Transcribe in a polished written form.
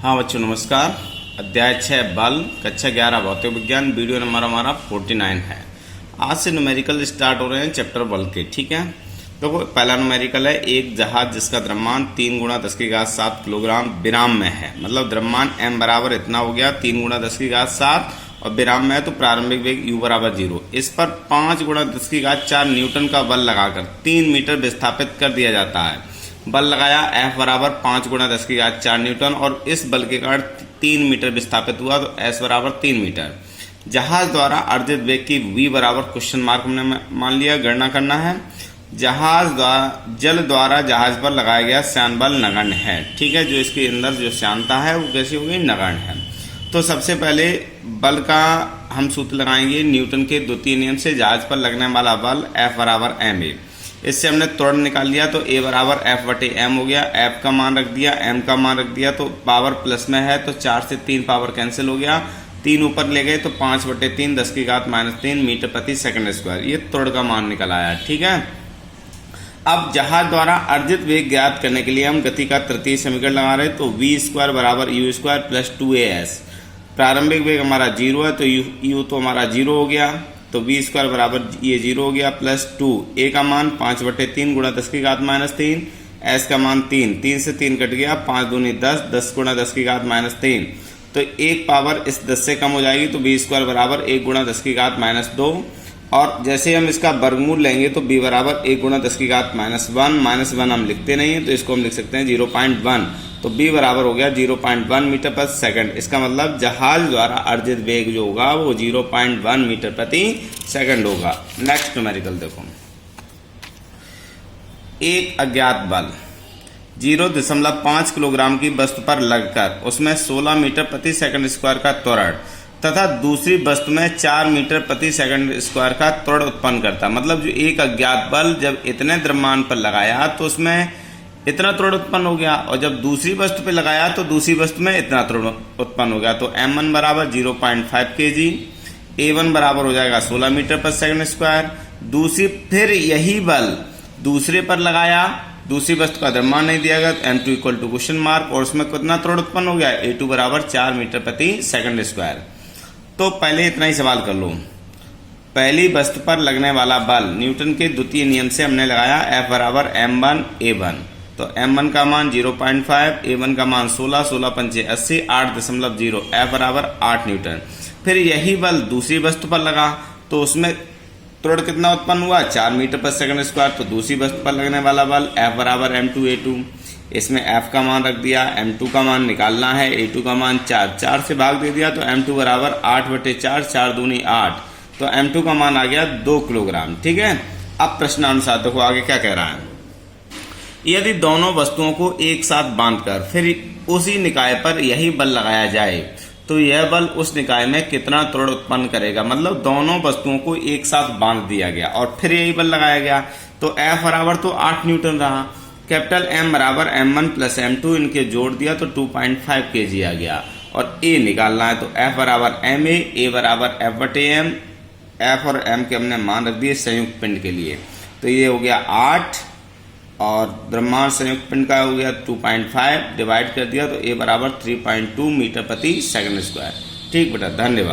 हाँ बच्चों नमस्कार। अध्याय 6 बल, कक्षा 11 भौतिक विज्ञान, वीडियो नंबर हमारा 49 है। आज से न्यूमेरिकल स्टार्ट हो रहे हैं चैप्टर बल के। ठीक है, देखो पहला न्यूमेरिकल है एक जहाज जिसका द्रव्यमान 3 × 10⁷ किलोग्राम विराम में है। मतलब द्रव्यमान m बराबर इतना हो गया 3 × 10⁷ और विराम में है तो प्रारंभिक वेग u बराबर 0। इस पर 5 × 10⁴ न्यूटन का बल लगाकर 3 मीटर विस्थापित कर दिया जाता है। बल लगाया F बराबर 5 × 10⁴ न्यूटन और इस बल के कारण 3 मीटर विस्थापित हुआ तो S बराबर 3 मीटर। जहाज द्वारा अर्जित वेग की V बराबर क्वेश्चन मार्क हमने मान लिया, गणना करना है। जल द्वारा जहाज पर लगाया गया श्यान बल नगण्य है। ठीक है, जो इसके अंदर जो श्यानता है वो कैसी होगी, नगण्य है। तो सबसे पहले बल का हम सूत्र लगाएंगे न्यूटन के द्वितीय नियम से। जहाज पर लगने वाला बल F बराबर ma। इससे हमने त्वरण निकाल लिया तो a बराबर F/m हो गया। F का मान रख दिया, m का मान रख दिया, तो पावर प्लस में है तो 4 से 3 पावर कैंसिल हो गया, 3 ऊपर ले गए तो 5/3 10⁻³ मीटर प्रति सेकंड स्क्वायर। ये त्वरण का मान निकल आया। ठीक है, अब जहाज द्वारा अर्जित वेग ज्ञात करने के लिए हम गति का तृतीय समीकरण लगा रहे हैं। तो v² बराबर u² प्लस 2as। प्रारंभिक वेग हमारा 0 है तो u तो हमारा 0 हो गया, तो v² बराबर ये 0 हो गया प्लस 2। a का मान 5/3 × 10⁻³ s का मान 3 से 3 कट गया, 5 दूनी 10 10 × 10⁻³ तो एक पावर इस 10 से कम हो जाएगी तो v² बराबर 1 × 10⁻²। और जैसे हम इसका वर्गमूल लेंगे तो b बराबर 1 × 10⁻1 -1 हम लिखते नहीं हैं तो इसको हम लिख सकते हैं 0.1। तो b बराबर हो गया 0.1 मीटर प्रति सेकंड। इसका मतलब जहाज द्वारा अर्जित वेग जो होगा वो 0.1 मीटर प्रति सेकंड होगा। नेक्स्ट न्यूमेरिकल देखो, एक अज्ञात बल 0.5 किलोग्राम की वस्तु पर लगकर उसमें 16 मीटर प्रति सेकंड स्क्वायर का त्वरण तथा दूसरी वस्तु में 4 मीटर प्रति सेकंड स्क्वायर का त्वरण उत्पन्न करता। मतलब जो एक अज्ञात बल जब इतने द्रव्यमान पर लगाया तो उसमें इतना त्वरण उत्पन्न हो गया, और जब दूसरी वस्तु पे लगाया तो दूसरी वस्तु में इतना त्वरण उत्पन्न हो गया। तो m1 बराबर 0.5 kg, a1 बराबर हो जाएगा 16 मीटर प्रति सेकंड स्क्वायर। फिर यही बल दूसरे पर लगाया, दूसरी वस्तु का द्रव्यमान नहीं दिया गया तो m2 = क्वेश्चन मार्क, और उसमें कितना त्वरण उत्पन्न हो गया, a2 बराबर 4 मीटर प्रति सेकंड स्क्वायर। तो पहले इतना ही सवाल कर लो। पहली वस्तु पर लगने वाला बल न्यूटन के द्वितीय नियम से हमने लगाया F बराबर m1 a1। तो m1 का मान 0.5, a1 का मान 16 5 80 8.0, F बराबर 8 न्यूटन। फिर यही बल दूसरी वस्तु पर लगा तो उसमें त्वरण कितना उत्पन्न हुआ, 4 मीटर प्रति सेकंड स्क्वायर। तो दूसरी वस्तु पर लगने वाला बल F बराबर m2 a2। इसमें F का मान रख दिया, m2 का मान निकालना है, a2 का मान 4 से भाग दे दिया तो m2 बराबर 8/4 4 दूनी 8, तो m2 का मान आ गया 2 किलोग्राम। ठीक है, अब प्रश्नानुसार देखो आगे क्या कह रहा है। यदि दोनों वस्तुओं को एक साथ बांधकर फिर उसी निकाय पर यही बल लगाया जाए तो यह बल उस निकाय में कितना त्वरण उत्पन्न करेगा। मतलब दोनों वस्तुओं को एक साथ बांध दिया गया और फिर यही बल लगाया गया तो F बराबर तो 8 न्यूटन रहा। कैपिटल M बराबर m1 प्लस m2 इनके जोड़ दिया तो 2.5 kg आ गया, और A निकालना है तो F बराबर ma, A बराबर F/m। F और m के हमने मान रख दिए संयुक्त पिंड के लिए, तो ये हो गया 8 और द्रव्यमान संयुक्त पिंड का हो गया 2.5, डिवाइड कर दिया तो A बराबर 3.2 मीटर प्रति सेकंड स्क्वायर। ठीक बेटा, धन्यवाद।